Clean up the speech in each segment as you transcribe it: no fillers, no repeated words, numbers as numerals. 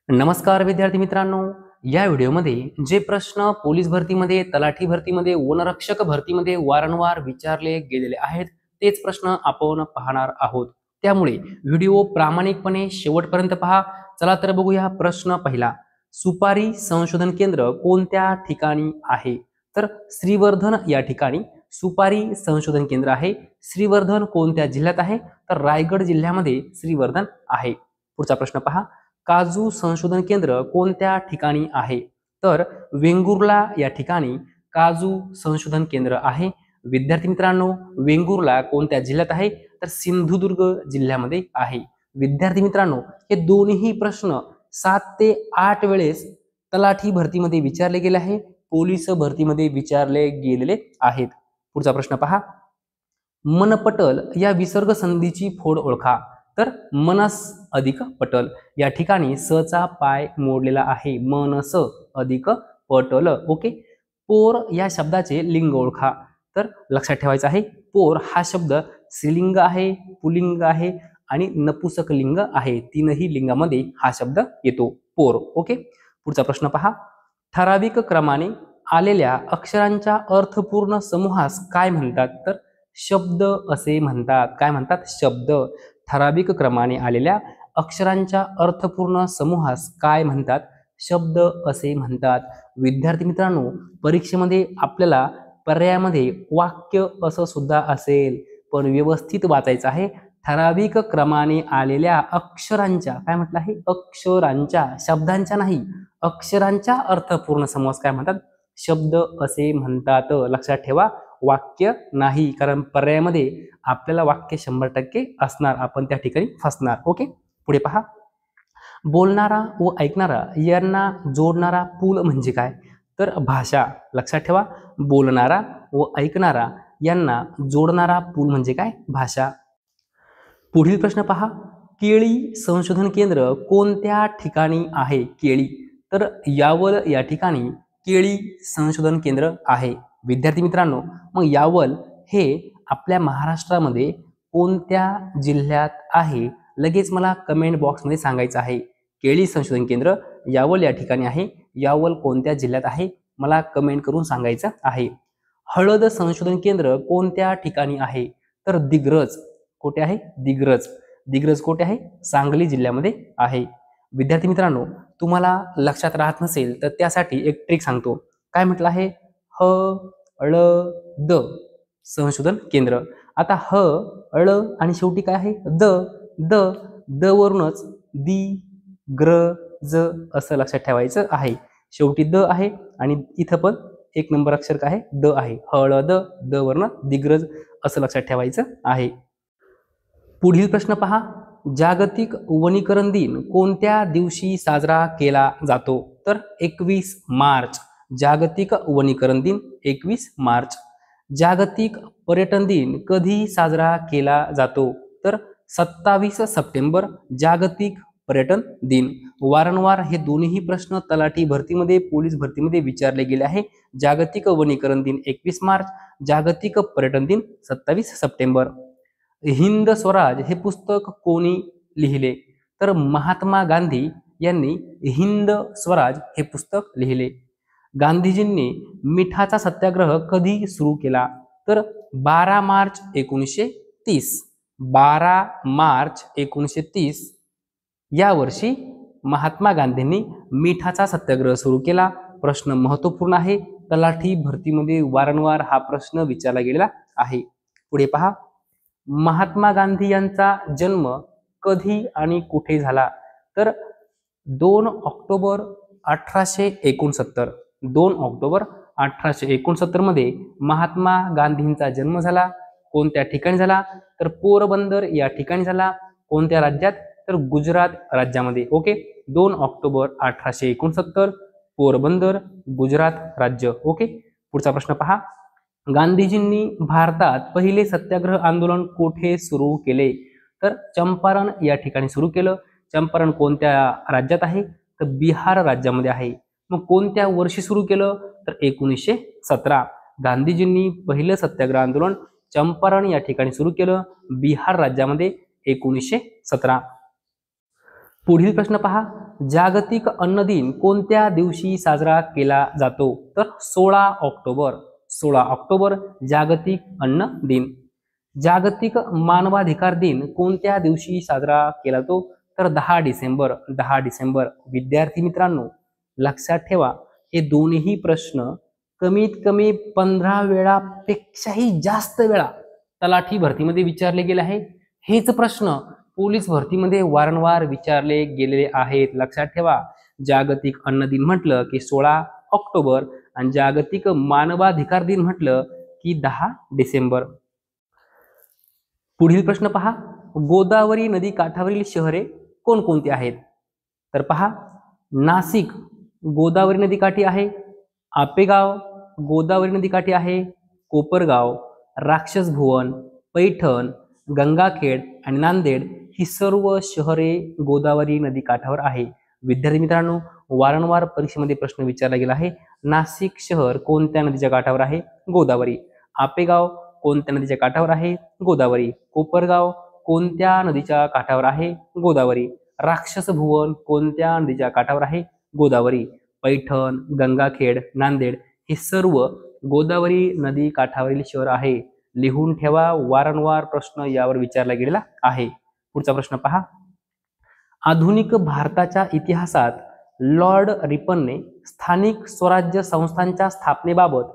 नमस्कार विद्यार्थी मित्रांनो, या व्हिडिओमध्ये जे प्रश्न पोलीस भरतीमध्ये, तलाठी भरतीमध्ये, वनरक्षक भरतीमध्ये वारंवार विचारले गेलेले आहेत तेच प्रश्न आपण पाहणार आहोत। त्यामुळे व्हिडिओ प्रामाणिकपणे शेवटपर्यंत पहा। चला तर बघूया प्रश्न पहिला। सुपारी संशोधन केंद्र कोणत्या ठिकाणी आहे? तर श्रीवर्धन या ठिकाणी सुपारी संशोधन केंद्र आहे। श्रीवर्धन कोणत्या जिल्ह्यात आहे? तर रायगड जिल्ह्यामध्ये श्रीवर्धन आहे। पुढचा प्रश्न पहा। काजू संशोधन केंद्र कोणत्या ठिकाणी आहे? तर वेंगुर्ला या ठिकाणी काजू संशोधन केंद्र आहे। विद्यार्थी मित्रांनो, वेंगुर्ला कोणत्या जिल्ह्यात आहे? तर सिंधुदुर्ग जिल्ह्यामध्ये आहे। विद्यार्थी मित्रांनो, हे दोन्ही प्रश्न 7 ते 8 वेळेस तलाठी भरतीमध्ये विचारले गेले आहे, पोलीस भरतीमध्ये विचारले गेलेले आहेत। पुढचा प्रश्न पहा। मनपटल या विसर्ग संधीची फोड ओळखा। तर मनस अधिक पटल या ठिकाणी स चा पाय मोडलेला आहे। मनस अधिक पटल। ओके। पोर या शब्दाचे लिंग ओळखा। तर लक्षात ठेवायचं आहे, पोर हा शब्द स्त्रीलिंग आहे, पुल्लिंग आहे आणि नपुंसक लिंग आहे। तीनही लिंगामध्ये हा शब्द येतो, पोर। ओके। पुढचा प्रश्न पहा। ठराविक क्रमाने आलेल्या अक्षरांच्या अर्थपूर्ण समूहास काय म्हणतात? तर शब्द असे म्हणतात। काय म्हणतात? शब्द। ठराविक क्रमाने आलेल्या अक्षरांच्या अर्थपूर्ण समूहास काय म्हणतात? शब्द असे म्हणतात। विद्यार्थी मित्रांनो, परीक्षेमध्ये आपल्याला पर्यायामध्ये वाक्य असं सुद्धा असेल, पण व्यवस्थित वाचायचं आहे। ठराविक क्रमाने आलेल्या अक्षरांच्या, काय म्हटलं आहे? अक्षरांच्या, शब्दांच्या नाही, अक्षरांच्या अर्थपूर्ण समूहास काय म्हणतात? शब्द असे म्हणतात। लक्षात ठेवा, वाक्य नाही, कारण पर्यायामध्ये आपल्याला वाक्य 100% असणार, आपण त्या ठिकाणी फसणार। ओके। पुढे पहा। बोलणारा व ऐकणारा यांना जोडणारा पूल म्हणजे काय? तर भाषा। लक्षात ठेवा, बोलणारा व ऐकणारा यांना जोडणारा पूल म्हणजे काय? भाषा। पुढील प्रश्न पहा। केळी संशोधन केंद्र कोणत्या ठिकाणी आहे? केळी। तर यावल या ठिकाणी केळी संशोधन केंद्र आहे। विद्यार्थी मित्रांनो, मग यावल हे आपल्या महाराष्ट्रामध्ये कोणत्या जिल्ह्यात आहे? लगेच मला कमेंट बॉक्समध्ये सांगायचं आहे। केळी संशोधन केंद्र यावल या ठिकाणी आहे। यावल कोणत्या जिल्ह्यात आहे? मला कमेंट करून सांगायचं आहे। हळद संशोधन केंद्र कोणत्या ठिकाणी आहे? तर दिग्रज। कुठे आहे? दिग्रज। दिग्रज कुठे आहे? सांगली जिल्ह्यामध्ये आहे। विद्यार्थी मित्रांनो, तुम्हाला लक्षात राहत नसेल तर त्यासाठी एक ट्रिक सांगतो। काय म्हटलं आहे? हळद संशोधन केंद्र। आता ह, ळ आणि शेवटी काय आहे? द। द, द वरूनच दिग्रज असं लक्षात ठेवायचं आहे। शेवटी द आहे आणि इथं पण 1 नंबर अक्षर काय आहे? द आहे। हळद, द वर्ण दिग्रज असं लक्षात ठेवायचं आहे। पुढील प्रश्न पहा। जागतिक वनीकरण दिन कोणत्या दिवशी साजरा केला जातो? तर 21 मार्च। जागतिक वनीकरण दिन 21 मार्च। जागतिक पर्यटन दिन कधी साजरा केला जातो? तर 27 सप्टेंबर जागतिक पर्यटन दिन। वारंवार हे दोन्ही प्रश्न तलाठी भरतीमध्ये, पोलीस भरतीमध्ये विचारले गेले आहे। जागतिक वनीकरण दिन 21 मार्च, जागतिक पर्यटन दिन 27 सप्टेंबर। हिंद स्वराज हे पुस्तक कोणी लिहिले? तर महात्मा गांधी यांनी हिंद स्वराज हे पुस्तक लिहिले। गांधीजींनी मिठाचा सत्याग्रह कधी सुरू केला? तर 12 मार्च 1930। 12 मार्च 1930 या वर्षी महात्मा गांधींनी मिठाचा सत्याग्रह सुरू केला। प्रश्न महत्त्वपूर्ण आहे, तलाठी भरतीमध्ये वारंवार हा प्रश्न विचारला गेलेला आहे। पुढे पहा। महात्मा गांधी यांचा जन्म कधी आणि कुठे झाला? तर 2 ऑक्टोबर 1869। 2 ऑक्टोबर 1869 मध्ये महात्मा गांधींचा जन्म झाला। कोणत्या ठिकाणी झाला? तर पोरबंदर या ठिकाणी झाला। कोणत्या राज्यात? तर गुजरात राज्यामध्ये। ओके। 2 ऑक्टोबर 1869, पोरबंदर, गुजरात राज्य। ओके। पुढचा प्रश्न पहा। गांधीजींनी भारतात पहिले सत्याग्रह आंदोलन कुठे सुरू केले? तर चंपारण या ठिकाणी सुरू केलं। चंपारण कोणत्या राज्यात आहे? तर बिहार राज्यामध्ये आहे। मग कोणत्या वर्षी सुरू केलं? तर 1917। गांधीजींनी पहिलं सत्याग्रह आंदोलन चंपारण या ठिकाणी सुरू केलं, बिहार राज्यामध्ये 1917। पुढील प्रश्न पहा। जागतिक अन्न दिन कोणत्या दिवशी साजरा केला जातो? तर 16 ऑक्टोबर. 16 ऑक्टोबर जागतिक अन्न दिन. जागतिक मानवाधिकार दिन कोणत्या दिवशी साजरा केला जातो? तर 10 डिसेंबर. 10 डिसेंबर. विद्यार्थी मित्रांनो, लक्षात ठेवा, हे दोन्ही प्रश्न कमीत कमी 15 वेळापेक्षाही जास्त वेळा तलाठी भरतीमध्ये विचारले गेले आहे. हेच प्रश्न पोलीस भरतीमध्ये वारंवार विचारले गेलेले आहेत. लक्षात ठेवा, जागतिक अन्न दिन म्हटलं की 16 ऑक्टोबर आणि जागतिक मानवाधिकार दिन म्हटलं की 10 डिसेंबर. पुढील प्रश्न पहा, गोदावरी नदी काठावरील शहरे कोणकोणती आहेत? तर पहा, नाशिक गोदावरी नदी काठी आहे, आपेगाव गोदावरी नदी काठी आहे, कोपरगाव, राक्षसभुवन, पैठण, गंगाखेड आणि नांदेड ही सर्व शहरे गोदावरी नदी काठावर आहे. विद्यार्थी मित्रांनो, वारंवार परीक्षेमध्ये प्रश्न विचारला गेला आहे. नाशिक शहर कोणत्या नदीच्या काठावर आहे? गोदावरी. आपेगाव कोणत्या नदीच्या काठावर आहे? गोदावरी. कोपरगाव कोणत्या नदीच्या काठावर आहे? गोदावरी. राक्षसभुवन कोणत्या नदीच्या काठावर आहे? गोदावरी. पैठण, गंगाखेड, नांदेड हे सर्व गोदावरी नदी काठावरील शहर आहे. लिहून ठेवा, वारंवार प्रश्न यावर विचारला गेलेला आहे. पुढचा प्रश्न पहा, आधुनिक भारताच्या इतिहासात लॉर्ड रिपनने स्थानिक स्वराज्य संस्थांच्या स्थापनेबाबत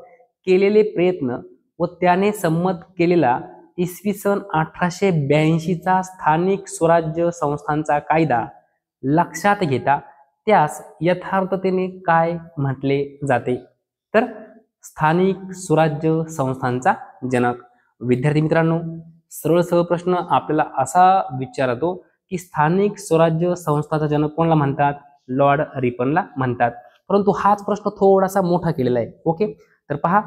केलेले प्रयत्न व त्याने संमत केलेला इसवी सन 1882चा स्थानिक स्वराज्य संस्थांचा कायदा लक्षात घेता त्यास यथार्थतेने काय म्हटले जाते? तर स्थानिक स्वराज्य संस्थांचा जनक. विद्यार्थी मित्रांनो, सरळ सरळ प्रश्न आपल्याला असा विचारतो की स्थानिक स्वराज्य संस्थांचा जनक कोणाला म्हणतात? लॉर्ड रिपनला म्हणतात. परंतु हाच प्रश्न थोडासा मोठा केलेला आहे. ओके, तर पहा,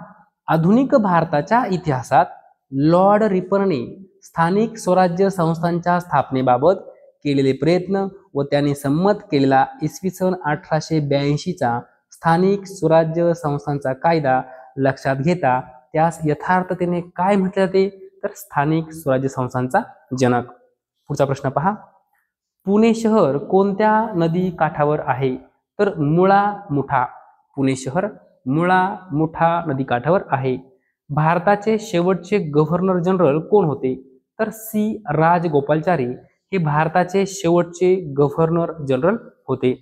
आधुनिक भारताच्या इतिहासात लॉर्ड रिपनने स्थानिक स्वराज्य संस्थांच्या स्थापनेबाबत केलेले प्रयत्न व त्याने संमत केलेला इसवी सन 1882चा स्थानिक स्वराज्य संस्थांचा कायदा लक्षात घेता त्यास यथार्थतेने काय म्हटले जाते? तर स्थानिक स्वराज्य संस्थांचा जनक. पुढचा प्रश्न पहा, पुणे शहर कोणत्या नदी काठावर आहे? तर मुळा मुठा. पुणे शहर मुळा मुठा नदी काठावर आहे. भारताचे शेवटचे गव्हर्नर जनरल कोण होते? तर सी राजगोपालचारी हे भारताचे शेवटचे गव्हर्नर जनरल होते.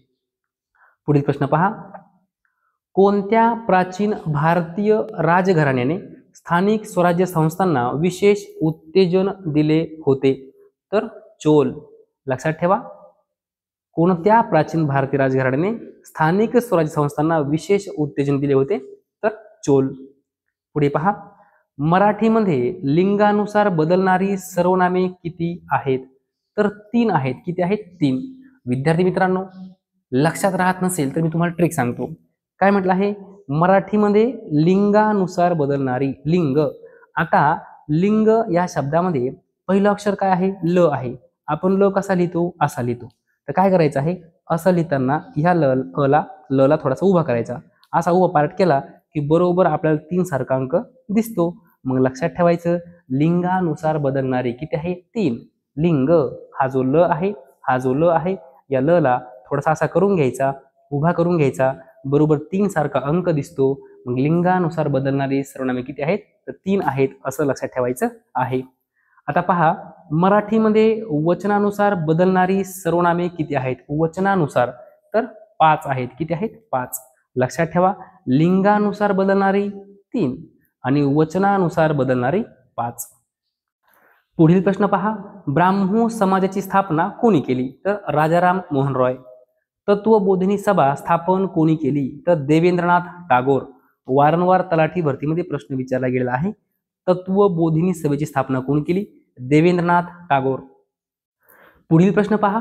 पुढील प्रश्न पहा, कोणत्या प्राचीन भारतीय राजघराण्याने स्थानिक स्वराज्य संस्थांना विशेष उत्तेजन दिले होते? तर चोल. लक्षात ठेवा, कोणत्या प्राचीन भारतीय राजघराण्याने स्थानिक स्वराज्य संस्थांना विशेष उत्तेजन दिले होते? तर चोल. पुढे पहा, मराठीमध्ये लिंगानुसार बदलणारी सर्वनामे किती आहेत? तर 3 आहेत. किती आहेत? 3. विद्यार्थी मित्रांनो, लक्षात राहत नसेल तर मी तुम्हाला ट्रिक सांगतो. काय म्हटलं आहे? मराठीमध्ये लिंगानुसार बदलणारी. लिंग. आता लिंग या शब्दामध्ये पहिलं अक्षर काय आहे? ल आहे. आपण ल कसा लिहितो? असा लिहितो. तर काय करायचं आहे? असं लिहिताना ह्या ल ला थोडासा उभा करायचा. असा उभा पार्ट केला की बरोबर आपल्याला 3 सारखा अंक दिसतो. मग लक्षात ठेवायचं, लिंगानुसार बदलणारी किती आहे? 3. लिंग हा जो ल आहे, हा जो ल आहे, या ल ला थोडासा असा करून घ्यायचा, उभा करून घ्यायचा, बरोबर 3 सारखा अंक दिसतो. मग लिंगानुसार बदलणारी सर्वनामे किती आहेत? तर 3 आहेत, असं लक्षात ठेवायचं आहे. आता पहा, मराठीमध्ये वचनानुसार बदलणारी सर्वनामे किती आहेत? वचनानुसार तर 5 आहेत. किती आहेत? 5. लक्षात ठेवा, लिंगानुसार बदलणारी 3 आणि वचनानुसार बदलणारी 5. पुढील प्रश्न पहा, ब्राह्मो समाजाची स्थापना कोणी केली? तर राजाराम मोहन रॉय. तत्वबोधिनी सभा स्थापन कोणी केली? तर देवेंद्रनाथ टागोर. वारंवार तलाठी भरतीमध्ये प्रश्न विचारला गेलेला आहे. तत्वबोधिनी सभेची स्थापना कोणी केली? देवेंद्रनाथ टागोर. पुढील प्रश्न पहा,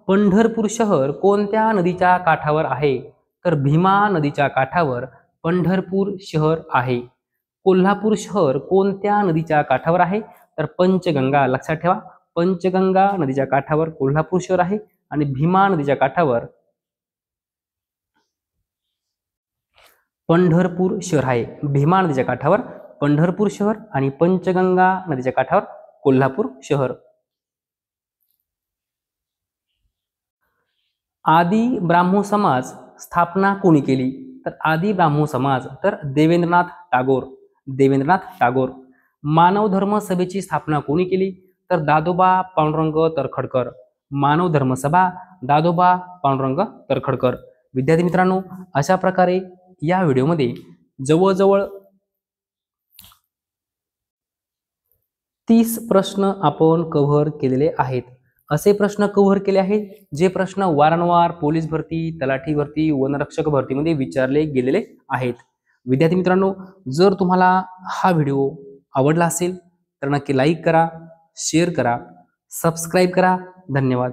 पंढरपूर शहर कोणत्या नदीच्या काठावर आहे? तर भीमा नदीच्या काठावर पंढरपूर शहर आहे. कोल्हापूर शहर कोणत्या नदीच्या काठावर आहे? तर पंचगंगा. लक्षात ठेवा, पंचगंगा नदीच्या काठावर कोल्हापूर शहर आहे आणि भीमा नदीच्या काठावर पंढरपूर शहर आहे. भीमा नदीच्या काठावर पंढरपूर शहर आणि पंचगंगा नदीच्या काठावर कोल्हापूर शहर. आदि ब्राह्मो समाज स्थापना कोणी केली? तर आदि ब्राह्मो समाज तर देवेंद्रनाथ टागोर. मानव धर्म सभेची स्थापना कोणी केली? तर दादोबा पांडुरंग तर्खडकर. मानव धर्म सभा दादोबा पांडुरंग तर्खडकर. विद्यार्थी मित्रांनो, अशा प्रकारे या व्हिडिओमध्ये जवळजवळ 30 प्रश्न आपण कव्हर केलेले आहेत. असे प्रश्न कव्हर केले आहेत जे प्रश्न वारंवार पोलीस भरती, तलाठी भरती, वनरक्षक भरतीमध्ये विचारले गेलेले आहेत. विद्यार्थी मित्रांनो, जर तुम्हाला हा व्हिडिओ आवडला असेल तर नक्की लाईक करा, शेअर करा, सबस्क्राईब करा. धन्यवाद.